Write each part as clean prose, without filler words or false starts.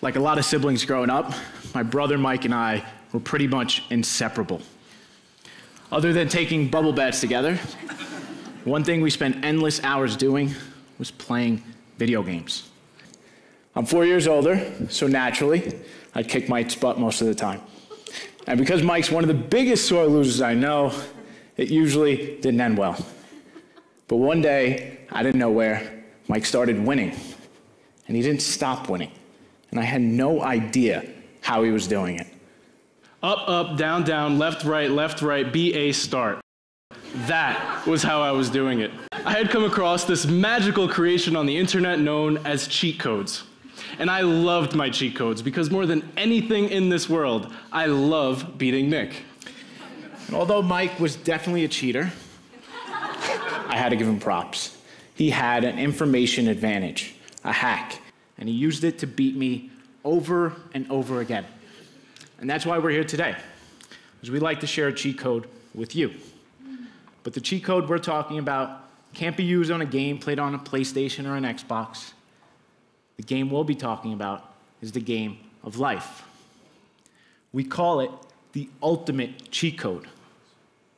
Like a lot of siblings growing up, my brother Mike and I were pretty much inseparable. Other than taking bubble baths together, one thing we spent endless hours doing was playing video games. I'm 4 years older, so naturally, I'd kick Mike's butt most of the time. And because Mike's one of the biggest sore losers I know, it usually didn't end well. But one day, out of nowhere, Mike started winning. And he didn't stop winning. And I had no idea how he was doing it. Up, up, down, down, left, right, B-A, start. That was how I was doing it. I had come across this magical creation on the internet known as cheat codes. And I loved my cheat codes because more than anything in this world, I love beating Nick. And although Mike was definitely a cheater, I had to give him props. He had an information advantage, a hack, and he used it to beat me over and over again. And that's why we're here today, because we'd like to share a cheat code with you. But the cheat code we're talking about can't be used on a game played on a PlayStation or an Xbox. The game we'll be talking about is the game of life. We call it the ultimate cheat code,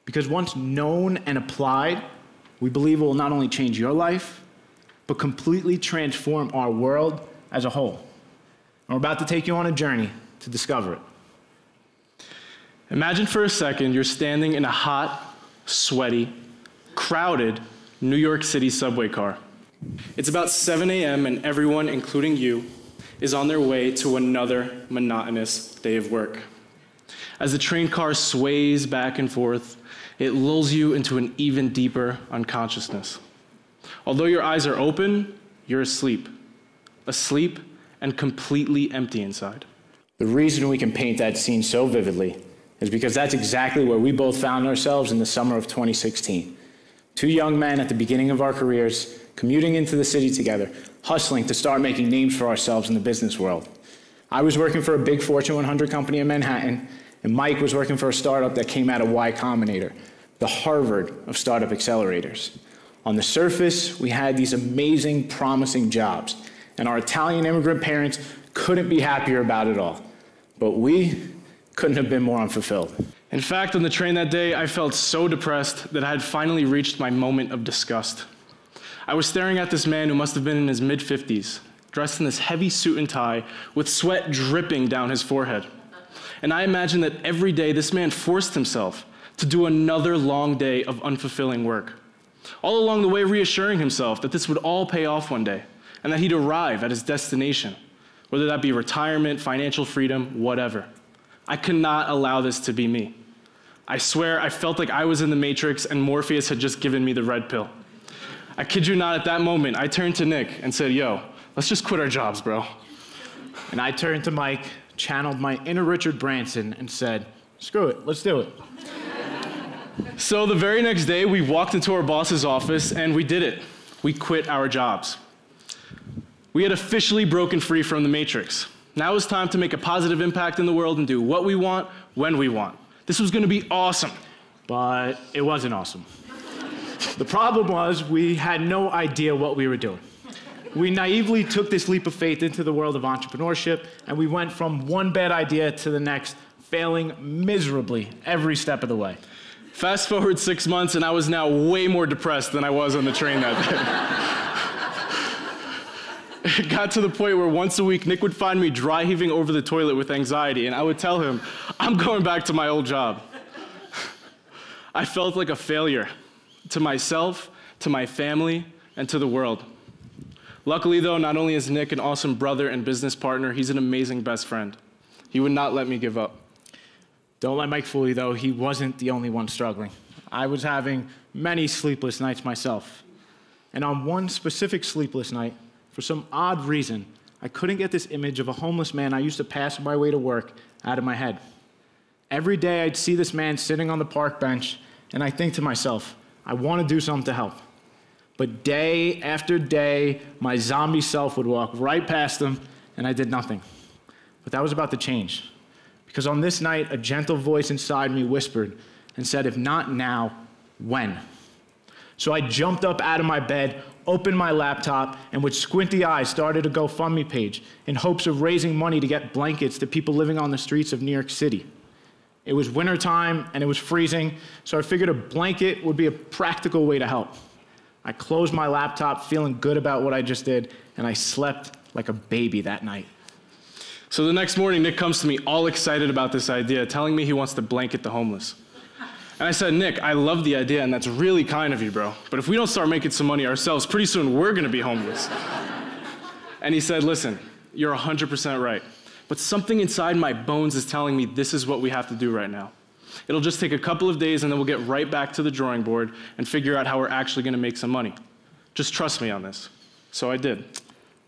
because once known and applied, we believe it will not only change your life, but completely transform our world as a whole. And we're about to take you on a journey to discover it. Imagine for a second you're standing in a hot, sweaty, crowded New York City subway car. It's about 7 a.m. and everyone, including you, is on their way to another monotonous day of work. As the train car sways back and forth, it lulls you into an even deeper unconsciousness. Although your eyes are open, you're asleep. Asleep and completely empty inside. The reason we can paint that scene so vividly is because that's exactly where we both found ourselves in the summer of 2016. Two young men at the beginning of our careers, commuting into the city together, hustling to start making names for ourselves in the business world. I was working for a big Fortune 100 company in Manhattan, and Mike was working for a startup that came out of Y Combinator, the Harvard of startup accelerators. On the surface, we had these amazing, promising jobs, and our Italian immigrant parents couldn't be happier about it all. But we couldn't have been more unfulfilled. In fact, on the train that day, I felt so depressed that I had finally reached my moment of disgust. I was staring at this man who must have been in his mid-50s, dressed in this heavy suit and tie, with sweat dripping down his forehead. And I imagined that every day this man forced himself to do another long day of unfulfilling work, all along the way reassuring himself that this would all pay off one day, and that he'd arrive at his destination, whether that be retirement, financial freedom, whatever. I could not allow this to be me. I swear I felt like I was in the Matrix and Morpheus had just given me the red pill. I kid you not, at that moment, I turned to Nick and said, yo, let's just quit our jobs, bro. And I turned to Mike, channeled my inner Richard Branson, and said, screw it, let's do it. So the very next day, we walked into our boss's office and we did it. We quit our jobs. We had officially broken free from the Matrix. Now it was time to make a positive impact in the world and do what we want, when we want. This was gonna be awesome. But it wasn't awesome. The problem was we had no idea what we were doing. We naively took this leap of faith into the world of entrepreneurship, and we went from one bad idea to the next, failing miserably every step of the way. Fast forward 6 months, and I was now way more depressed than I was on the train that day. It got to the point where once a week, Nick would find me dry heaving over the toilet with anxiety, and I would tell him, I'm going back to my old job. I felt like a failure to myself, to my family, and to the world. Luckily, though, not only is Nick an awesome brother and business partner, he's an amazing best friend. He would not let me give up. Don't let Mike fool you, though. He wasn't the only one struggling. I was having many sleepless nights myself. And on one specific sleepless night, for some odd reason, I couldn't get this image of a homeless man I used to pass on my way to work out of my head. Every day I'd see this man sitting on the park bench, and I think to myself, I want to do something to help. But day after day, my zombie self would walk right past him, and I did nothing. But that was about to change. Because on this night, a gentle voice inside me whispered and said, if not now, when? So I jumped up out of my bed, opened my laptop, and with squinty eyes started a GoFundMe page in hopes of raising money to get blankets to people living on the streets of New York City. It was wintertime and it was freezing, so I figured a blanket would be a practical way to help. I closed my laptop feeling good about what I just did, and I slept like a baby that night. So the next morning, Nick comes to me all excited about this idea, telling me he wants to blanket the homeless. And I said, Nick, I love the idea, and that's really kind of you, bro. But if we don't start making some money ourselves, pretty soon we're gonna be homeless. And he said, listen, you're 100% right. But something inside my bones is telling me this is what we have to do right now. It'll just take a couple of days, and then we'll get right back to the drawing board and figure out how we're actually gonna make some money. Just trust me on this. So I did.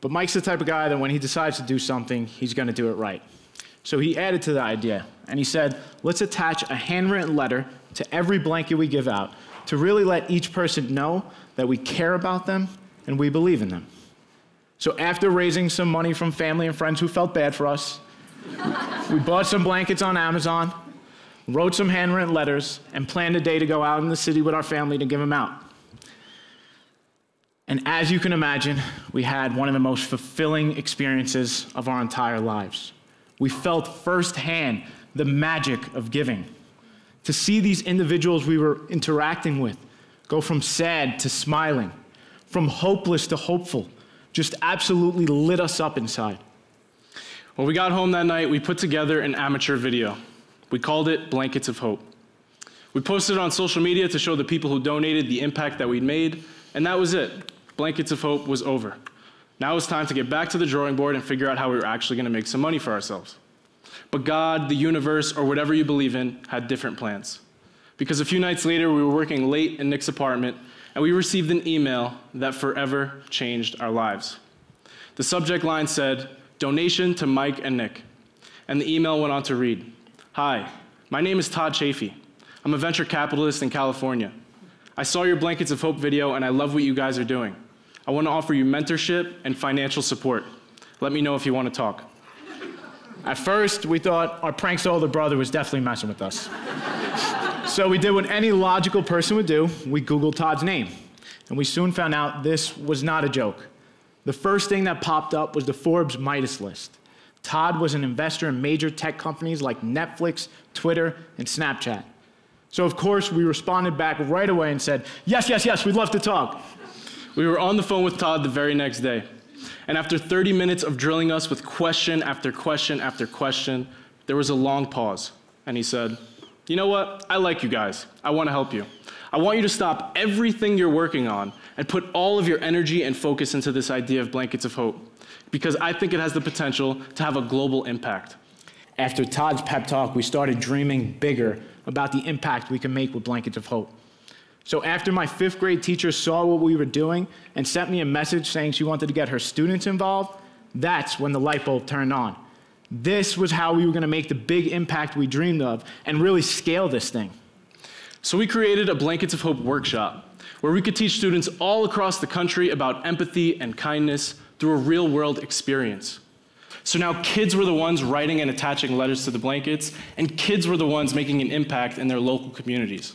But Mike's the type of guy that when he decides to do something, he's gonna do it right. So he added to the idea, and he said, let's attach a handwritten letter to every blanket we give out to really let each person know that we care about them and we believe in them. So after raising some money from family and friends who felt bad for us, we bought some blankets on Amazon, wrote some handwritten letters, and planned a day to go out in the city with our family to give them out. And as you can imagine, we had one of the most fulfilling experiences of our entire lives. We felt firsthand the magic of giving. To see these individuals we were interacting with go from sad to smiling, from hopeless to hopeful, just absolutely lit us up inside. When we got home that night, we put together an amateur video. We called it Blankets of Hope. We posted it on social media to show the people who donated the impact that we'd made, and that was it. Blankets of Hope was over. Now it's time to get back to the drawing board and figure out how we were actually going to make some money for ourselves. But God, the universe, or whatever you believe in, had different plans. Because a few nights later, we were working late in Nick's apartment, and we received an email that forever changed our lives. The subject line said, "Donation to Mike and Nick." And the email went on to read, "Hi, my name is Todd Chafee. I'm a venture capitalist in California. I saw your Blankets of Hope video, and I love what you guys are doing. I want to offer you mentorship and financial support. Let me know if you want to talk." At first, we thought our prankster older brother was definitely messing with us. So we did what any logical person would do. We Googled Todd's name, and we soon found out this was not a joke. The first thing that popped up was the Forbes Midas list. Todd was an investor in major tech companies like Netflix, Twitter, and Snapchat. So of course, we responded back right away and said, yes, yes, yes, we'd love to talk. We were on the phone with Todd the very next day. And after 30 minutes of drilling us with question after question after question, there was a long pause. And he said, "You know what? I like you guys. I want to help you. I want you to stop everything you're working on and put all of your energy and focus into this idea of Blankets of Hope, because I think it has the potential to have a global impact." After Todd's pep talk, we started dreaming bigger about the impact we can make with Blankets of Hope. So after my 5th grade teacher saw what we were doing and sent me a message saying she wanted to get her students involved, that's when the light bulb turned on. This was how we were going to make the big impact we dreamed of and really scale this thing. So we created a Blankets of Hope workshop where we could teach students all across the country about empathy and kindness through a real-world experience. So now kids were the ones writing and attaching letters to the blankets, and kids were the ones making an impact in their local communities.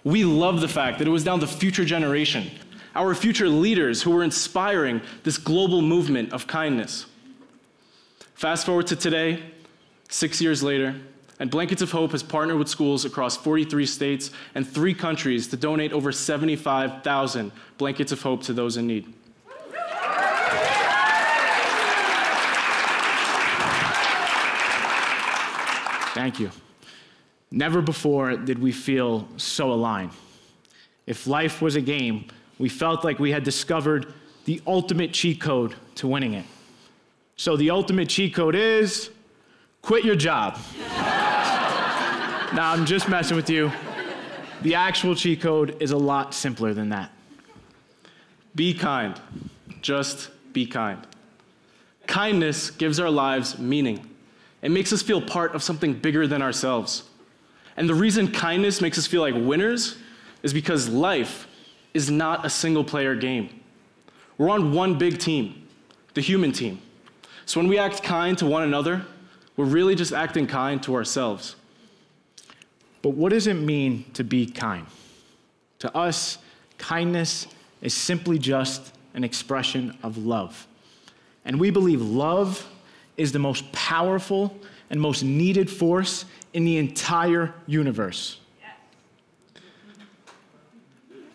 We love the fact that it was now the future generation, our future leaders, who were inspiring this global movement of kindness. Fast forward to today, 6 years later, and Blankets of Hope has partnered with schools across 43 states and 3 countries to donate over 75,000 Blankets of Hope to those in need. Thank you. Never before did we feel so aligned. If life was a game, we felt like we had discovered the ultimate cheat code to winning it. So the ultimate cheat code is quit your job. Now, I'm just messing with you. The actual cheat code is a lot simpler than that. Be kind. Just be kind. Kindness gives our lives meaning. It makes us feel part of something bigger than ourselves. And the reason kindness makes us feel like winners is because life is not a single-player game. We're on one big team, the human team. So when we act kind to one another, we're really just acting kind to ourselves. But what does it mean to be kind? To us, kindness is simply just an expression of love. And we believe love is the most powerful and most needed force in the entire universe.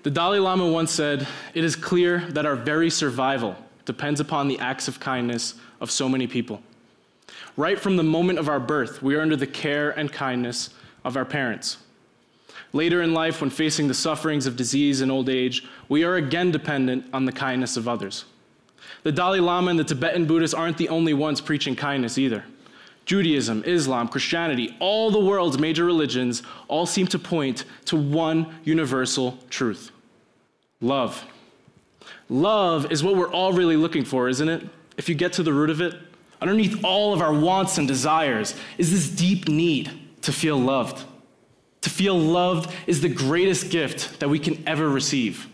The Dalai Lama once said, "It is clear that our very survival depends upon the acts of kindness of so many people. Right from the moment of our birth, we are under the care and kindness of our parents. Later in life, when facing the sufferings of disease and old age, we are again dependent on the kindness of others." The Dalai Lama and the Tibetan Buddhists aren't the only ones preaching kindness either. Judaism, Islam, Christianity, all the world's major religions all seem to point to one universal truth: love. Love is what we're all really looking for, isn't it? If you get to the root of it, underneath all of our wants and desires is this deep need to feel loved. To feel loved is the greatest gift that we can ever receive.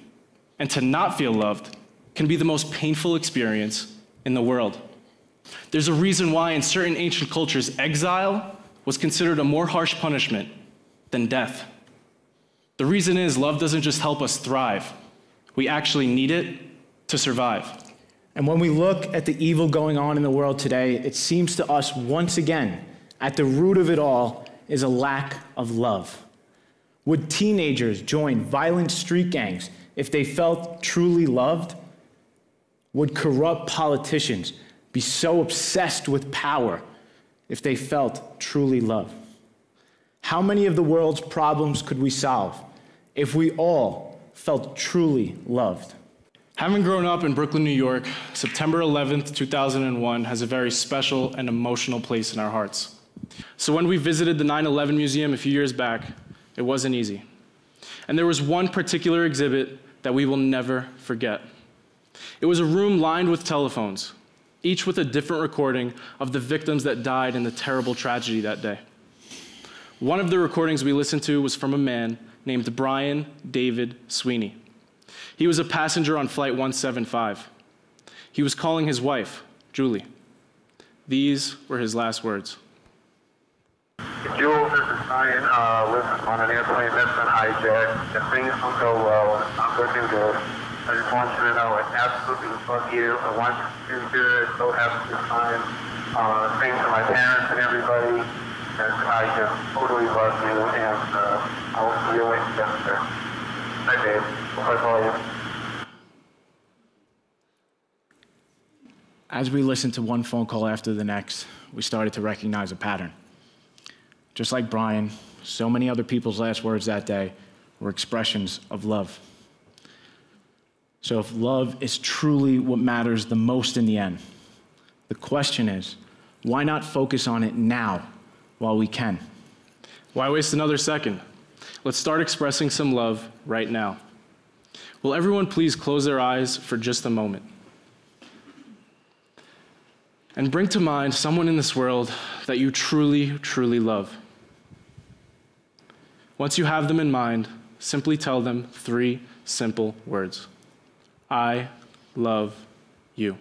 And to not feel loved can be the most painful experience in the world. There's a reason why in certain ancient cultures, exile was considered a more harsh punishment than death. The reason is love doesn't just help us thrive. We actually need it to survive. And when we look at the evil going on in the world today, it seems to us once again, at the root of it all is a lack of love. Would teenagers join violent street gangs if they felt truly loved? Would corrupt politicians be so obsessed with power if they felt truly loved? How many of the world's problems could we solve if we all felt truly loved? Having grown up in Brooklyn, New York, September 11th, 2001 has a very special and emotional place in our hearts. So when we visited the 9/11 Museum a few years back, it wasn't easy. And there was one particular exhibit that we will never forget. It was a room lined with telephones, each with a different recording of the victims that died in the terrible tragedy that day. One of the recordings we listened to was from a man named Brian David Sweeney. He was a passenger on Flight 175. He was calling his wife, Julie. These were his last words. Jules, this is Brian. Lives on an airplane that's been hijacked. If things don't go well, it's not looking good. I just want you to know I absolutely love you. I want you to do it. So have a good time. Thanks to my parents and everybody. And I just totally love you. And I will see you later. Bye, Dave. I'll call you. As we listened to one phone call after the next, we started to recognize a pattern. Just like Brian, so many other people's last words that day were expressions of love. So if love is truly what matters the most in the end, the question is, why not focus on it now while we can? Why waste another second? Let's start expressing some love right now. Will everyone please close their eyes for just a moment? And bring to mind someone in this world that you truly, truly love. Once you have them in mind, simply tell them 3 simple words. I love you.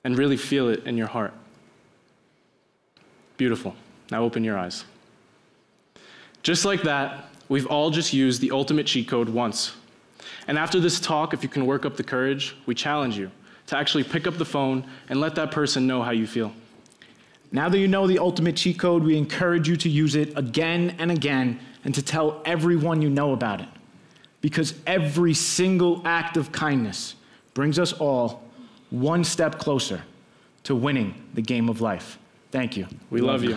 And really feel it in your heart. Beautiful. Now open your eyes. Just like that, we've all just used the ultimate cheat code once. And after this talk, if you can work up the courage, we challenge you to actually pick up the phone and let that person know how you feel. Now that you know the ultimate cheat code, we encourage you to use it again and again and to tell everyone you know about it. Because every single act of kindness brings us all one step closer to winning the game of life. Thank you. We love you.